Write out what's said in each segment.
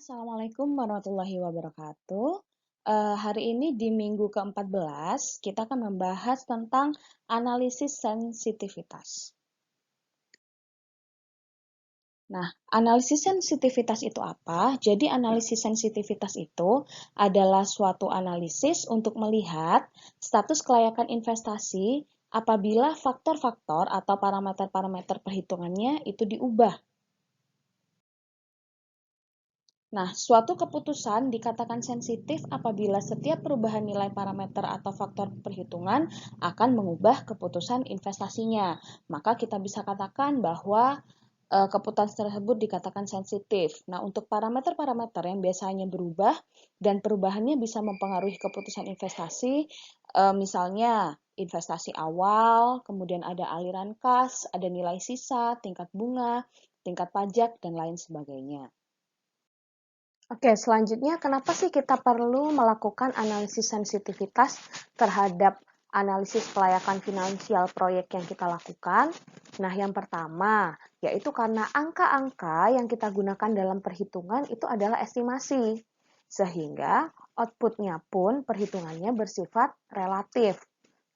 Assalamualaikum warahmatullahi wabarakatuh. Hari ini di minggu ke-14, kita akan membahas tentang analisis sensitivitas. Nah, analisis sensitivitas itu apa? Jadi, analisis sensitivitas itu adalah suatu analisis untuk melihat status kelayakan investasi apabila faktor-faktor atau parameter-parameter perhitungannya itu diubah. Nah, suatu keputusan dikatakan sensitif apabila setiap perubahan nilai parameter atau faktor perhitungan akan mengubah keputusan investasinya. Maka kita bisa katakan bahwa keputusan tersebut dikatakan sensitif. Nah, untuk parameter-parameter yang biasanya berubah dan perubahannya bisa mempengaruhi keputusan investasi, misalnya investasi awal, kemudian ada aliran kas, ada nilai sisa, tingkat bunga, tingkat pajak, dan lain sebagainya. Oke, selanjutnya kenapa sih kita perlu melakukan analisis sensitivitas terhadap analisis kelayakan finansial proyek yang kita lakukan? Nah, yang pertama, yaitu karena angka-angka yang kita gunakan dalam perhitungan itu adalah estimasi. Sehingga outputnya pun perhitungannya bersifat relatif.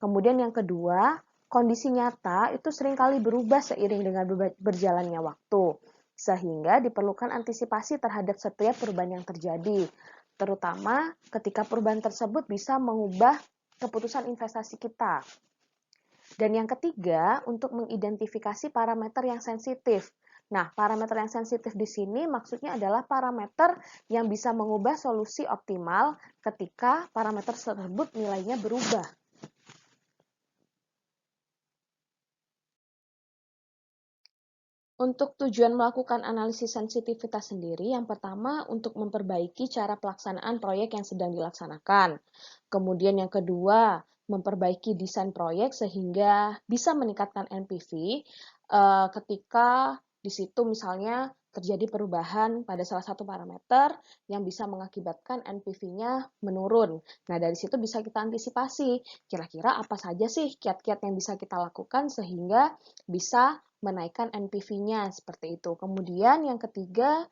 Kemudian yang kedua, kondisi nyata itu seringkali berubah seiring dengan berjalannya waktu, sehingga diperlukan antisipasi terhadap setiap perubahan yang terjadi, terutama ketika perubahan tersebut bisa mengubah keputusan investasi kita. Dan yang ketiga, untuk mengidentifikasi parameter yang sensitif. Nah, parameter yang sensitif di sini maksudnya adalah parameter yang bisa mengubah solusi optimal ketika parameter tersebut nilainya berubah. Untuk tujuan melakukan analisis sensitivitas sendiri, yang pertama untuk memperbaiki cara pelaksanaan proyek yang sedang dilaksanakan. Kemudian yang kedua, memperbaiki desain proyek sehingga bisa meningkatkan NPV ketika di situ misalnya terjadi perubahan pada salah satu parameter yang bisa mengakibatkan NPV-nya menurun. Nah, dari situ bisa kita antisipasi, kira-kira apa saja sih kiat-kiat yang bisa kita lakukan sehingga bisa menaikkan NPV-nya seperti itu. Kemudian yang ketiga,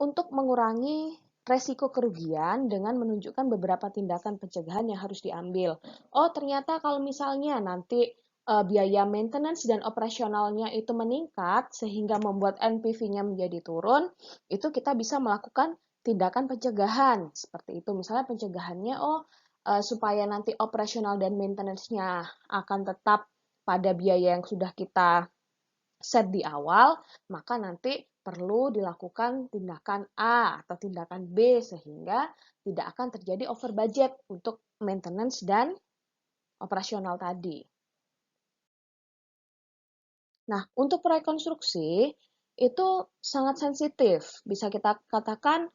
untuk mengurangi resiko kerugian dengan menunjukkan beberapa tindakan pencegahan yang harus diambil. Oh, ternyata kalau misalnya nanti biaya maintenance dan operasionalnya itu meningkat sehingga membuat NPV-nya menjadi turun, itu kita bisa melakukan tindakan pencegahan seperti itu. Misalnya pencegahannya, supaya nanti operasional dan maintenance-nya akan tetap pada biaya yang sudah kita set di awal, maka nanti perlu dilakukan tindakan A atau tindakan B sehingga tidak akan terjadi over budget untuk maintenance dan operasional tadi. Nah, untuk proyek konstruksi itu sangat sensitif. Bisa kita katakan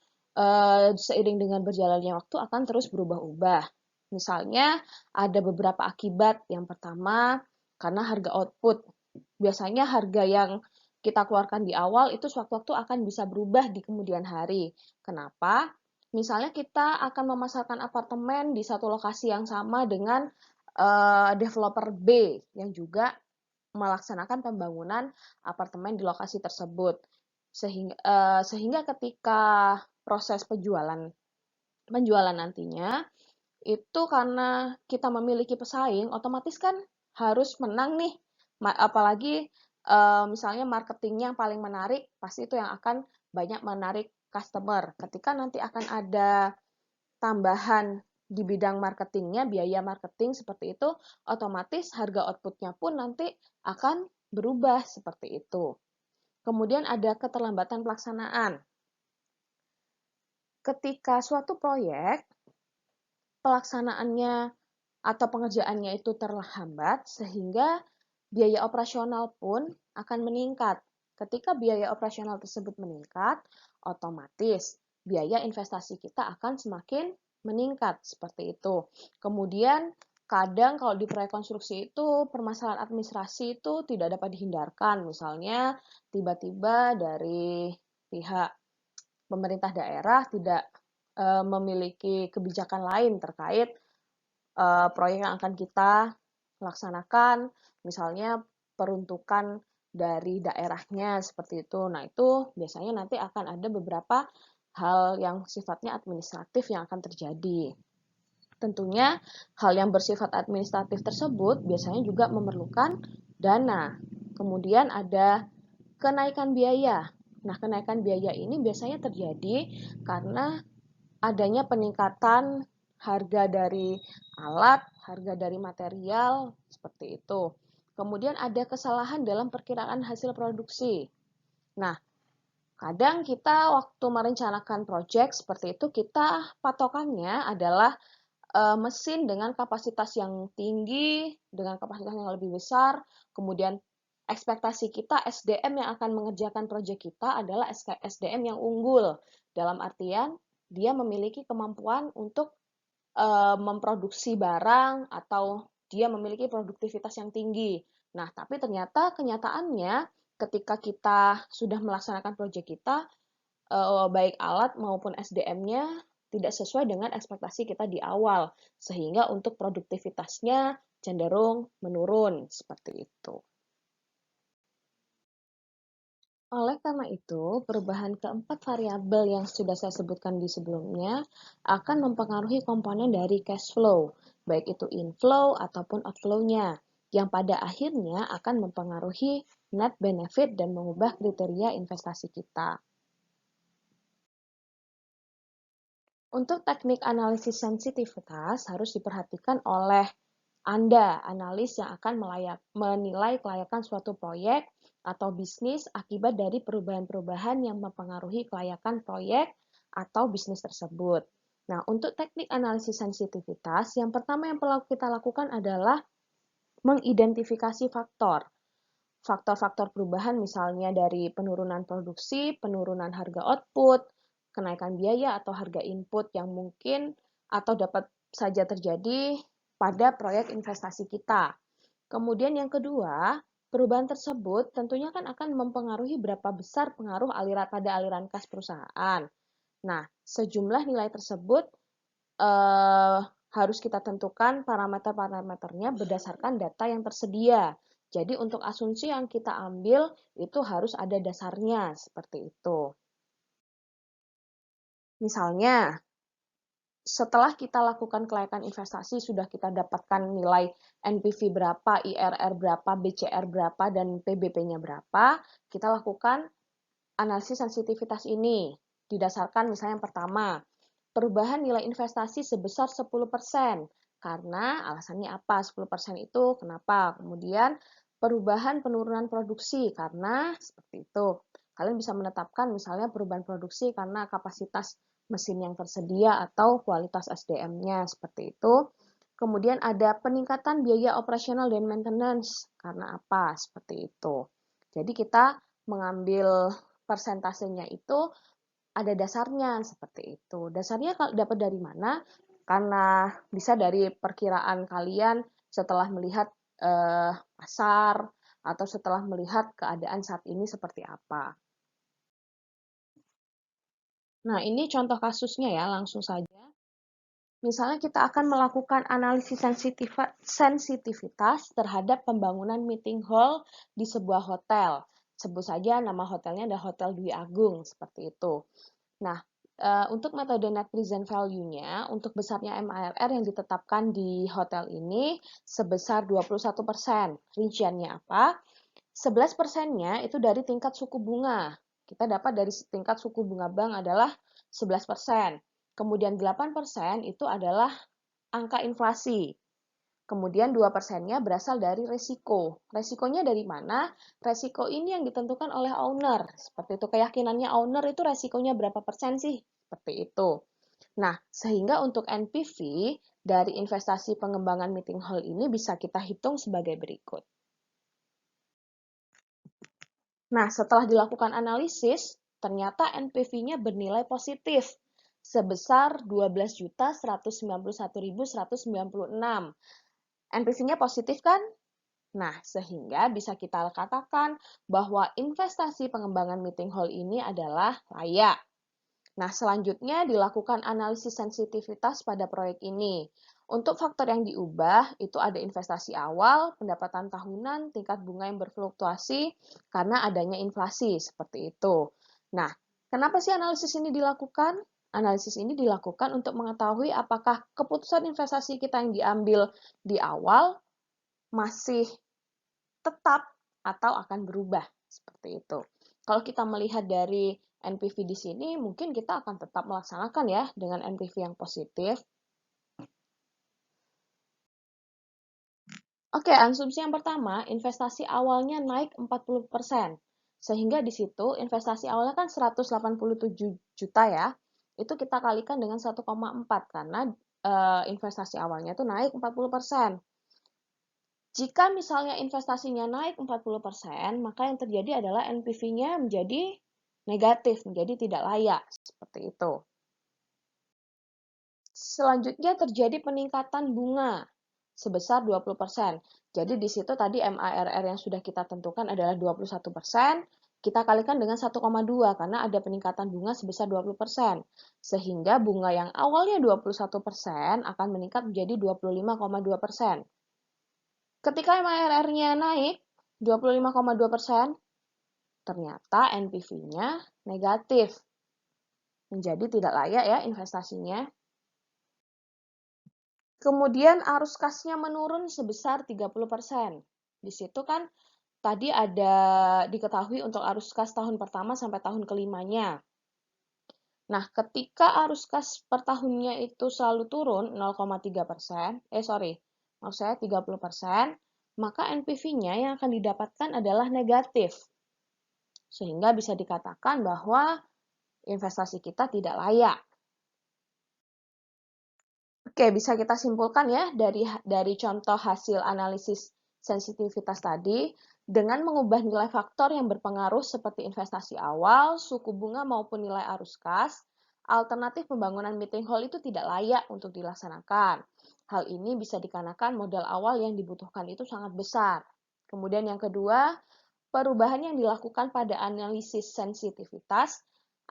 seiring dengan berjalannya waktu akan terus berubah-ubah. Misalnya ada beberapa akibat. Yang pertama, karena harga output. Biasanya harga yang kita keluarkan di awal itu sewaktu-waktu akan bisa berubah di kemudian hari. Kenapa? Misalnya kita akan memasarkan apartemen di satu lokasi yang sama dengan developer B yang juga melaksanakan pembangunan apartemen di lokasi tersebut. Sehingga ketika proses penjualan nantinya itu karena kita memiliki pesaing, otomatis kan harus menang nih. Apalagi misalnya marketingnya yang paling menarik, pasti itu yang akan banyak menarik customer. Ketika nanti akan ada tambahan di bidang marketingnya, biaya marketing seperti itu, otomatis harga outputnya pun nanti akan berubah seperti itu. Kemudian ada keterlambatan pelaksanaan. Ketika suatu proyek pelaksanaannya atau pengerjaannya itu terhambat, sehingga biaya operasional pun akan meningkat. Ketika biaya operasional tersebut meningkat, otomatis biaya investasi kita akan semakin meningkat, seperti itu. Kemudian, kadang kalau di proyek konstruksi itu, permasalahan administrasi itu tidak dapat dihindarkan. Misalnya, tiba-tiba dari pihak pemerintah daerah tidak memiliki kebijakan lain terkait proyek yang akan kita laksanakan, misalnya peruntukan dari daerahnya seperti itu. Nah, itu biasanya nanti akan ada beberapa hal yang sifatnya administratif yang akan terjadi. Tentunya hal yang bersifat administratif tersebut biasanya juga memerlukan dana. Kemudian ada kenaikan biaya. Nah, kenaikan biaya ini biasanya terjadi karena adanya peningkatan harga dari alat, harga dari material, seperti itu. Kemudian ada kesalahan dalam perkiraan hasil produksi. Nah, kadang kita waktu merencanakan proyek seperti itu, kita patokannya adalah mesin dengan kapasitas yang tinggi, dengan kapasitas yang lebih besar, kemudian ekspektasi kita SDM yang akan mengerjakan proyek kita adalah SDM yang unggul, dalam artian dia memiliki kemampuan untuk memproduksi barang atau dia memiliki produktivitas yang tinggi. Nah, tapi ternyata kenyataannya ketika kita sudah melaksanakan proyek kita, baik alat maupun SDM-nya tidak sesuai dengan ekspektasi kita di awal, sehingga untuk produktivitasnya cenderung menurun, seperti itu. Oleh karena itu, perubahan keempat variabel yang sudah saya sebutkan di sebelumnya akan mempengaruhi komponen dari cash flow, baik itu inflow ataupun outflow-nya, yang pada akhirnya akan mempengaruhi net benefit dan mengubah kriteria investasi kita. Untuk teknik analisis sensitivitas harus diperhatikan oleh Anda, analis yang akan menilai kelayakan suatu proyek atau bisnis akibat dari perubahan-perubahan yang mempengaruhi kelayakan proyek atau bisnis tersebut. Nah, untuk teknik analisis sensitivitas, yang pertama yang perlu kita lakukan adalah mengidentifikasi faktor. Faktor-faktor perubahan misalnya dari penurunan produksi, penurunan harga output, kenaikan biaya atau harga input yang mungkin atau dapat saja terjadi pada proyek investasi kita. Kemudian yang kedua, perubahan tersebut tentunya kan akan mempengaruhi berapa besar pengaruh pada aliran kas perusahaan. Nah, sejumlah nilai tersebut harus kita tentukan parameter-parameternya berdasarkan data yang tersedia. Jadi untuk asumsi yang kita ambil itu harus ada dasarnya, seperti itu. Misalnya, setelah kita lakukan kelayakan investasi, sudah kita dapatkan nilai NPV berapa, IRR berapa, BCR berapa, dan PBP-nya berapa, kita lakukan analisis sensitivitas ini. Didasarkan misalnya yang pertama, perubahan nilai investasi sebesar 10%. Karena alasannya apa? 10% itu kenapa? Kemudian perubahan penurunan produksi karena seperti itu. Kalian bisa menetapkan misalnya perubahan produksi karena kapasitas mesin yang tersedia atau kualitas SDM-nya seperti itu. Kemudian ada peningkatan biaya operasional dan maintenance karena apa? Seperti itu. Jadi kita mengambil persentasenya itu ada dasarnya seperti itu. Dasarnya dapat dari mana? Karena bisa dari perkiraan kalian setelah melihat pasar atau setelah melihat keadaan saat ini seperti apa. Nah, ini contoh kasusnya ya, langsung saja. Misalnya kita akan melakukan analisis sensitivitas terhadap pembangunan meeting hall di sebuah hotel. Sebut saja nama hotelnya adalah Hotel Dwi Agung, seperti itu. Nah, untuk metode net present value-nya, untuk besarnya MARR yang ditetapkan di hotel ini sebesar 21%. Rinciannya apa? 11%-nya itu dari tingkat suku bunga. Kita dapat dari tingkat suku bunga bank adalah 11%. Kemudian 8% itu adalah angka inflasi. Kemudian 2%-nya berasal dari resiko. Resikonya dari mana? Resiko ini yang ditentukan oleh owner. Seperti itu, keyakinannya owner itu resikonya berapa persen sih? Seperti itu. Nah, sehingga untuk NPV dari investasi pengembangan meeting hall ini bisa kita hitung sebagai berikut. Nah, setelah dilakukan analisis, ternyata NPV-nya bernilai positif sebesar 12.191.196. NPV-nya positif kan? Nah, sehingga bisa kita katakan bahwa investasi pengembangan meeting hall ini adalah layak. Nah, selanjutnya dilakukan analisis sensitivitas pada proyek ini. Untuk faktor yang diubah, itu ada investasi awal, pendapatan tahunan, tingkat bunga yang berfluktuasi karena adanya inflasi, seperti itu. Nah, Kenapa sih analisis ini dilakukan? Analisis ini dilakukan untuk mengetahui apakah keputusan investasi kita yang diambil di awal masih tetap atau akan berubah seperti itu. Kalau kita melihat dari NPV di sini, mungkin kita akan tetap melaksanakan ya dengan NPV yang positif. Oke, asumsi yang pertama, investasi awalnya naik 40%. Sehingga di situ investasi awalnya kan 187 juta ya. Itu kita kalikan dengan 1,4 karena investasi awalnya itu naik 40%. Jika misalnya investasinya naik 40%, maka yang terjadi adalah NPV-nya menjadi negatif, menjadi tidak layak. Seperti itu. Selanjutnya terjadi peningkatan bunga sebesar 20%. Jadi di situ tadi MARR yang sudah kita tentukan adalah 21%, kita kalikan dengan 1,2 karena ada peningkatan bunga sebesar 20%. Sehingga bunga yang awalnya 21% akan meningkat menjadi 25,2%. Ketika MARR-nya naik 25,2%, ternyata NPV-nya negatif. Menjadi tidak layak ya investasinya. Kemudian arus kasnya menurun sebesar 30%. Di situ kan tadi ada diketahui untuk arus kas tahun pertama sampai tahun kelimanya. Nah, ketika arus kas per tahunnya itu selalu turun 0,3%, maksud saya 30%, maka NPV-nya yang akan didapatkan adalah negatif. Sehingga bisa dikatakan bahwa investasi kita tidak layak. Oke, bisa kita simpulkan ya dari contoh hasil analisis sensitivitas tadi, dengan mengubah nilai faktor yang berpengaruh seperti investasi awal, suku bunga maupun nilai arus kas, alternatif pembangunan meeting hall itu tidak layak untuk dilaksanakan. Hal ini bisa dikarenakan modal awal yang dibutuhkan itu sangat besar. Kemudian yang kedua, perubahan yang dilakukan pada analisis sensitivitas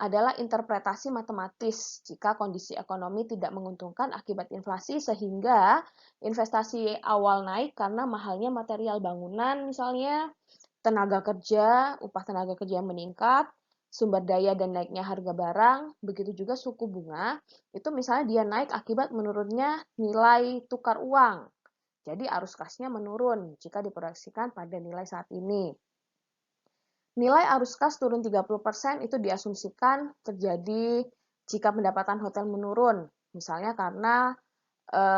adalah interpretasi matematis jika kondisi ekonomi tidak menguntungkan akibat inflasi sehingga investasi awal naik karena mahalnya material bangunan misalnya, tenaga kerja, upah tenaga kerja yang meningkat, sumber daya dan naiknya harga barang, begitu juga suku bunga, itu misalnya dia naik akibat menurunnya nilai tukar uang. Jadi arus kasnya menurun jika diproyeksikan pada nilai saat ini. Nilai arus kas turun 30% itu diasumsikan terjadi jika pendapatan hotel menurun. Misalnya karena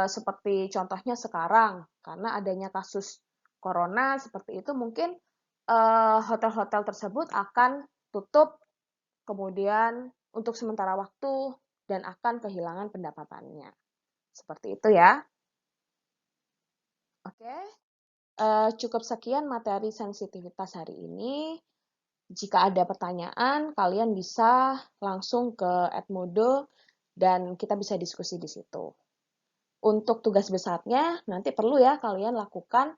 seperti contohnya sekarang, karena adanya kasus corona seperti itu mungkin hotel-hotel tersebut akan tutup kemudian untuk sementara waktu dan akan kehilangan pendapatannya. Seperti itu ya. Oke, cukup sekian materi sensitivitas hari ini. Jika ada pertanyaan, kalian bisa langsung ke Edmodo dan kita bisa diskusi di situ. Untuk tugas besarnya, nanti perlu ya kalian lakukan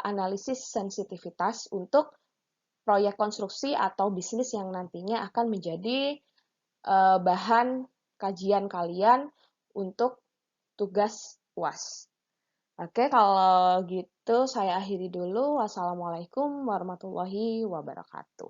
analisis sensitivitas untuk proyek konstruksi atau bisnis yang nantinya akan menjadi bahan kajian kalian untuk tugas UAS. Oke, kalau gitu saya akhiri dulu. Wassalamualaikum warahmatullahi wabarakatuh.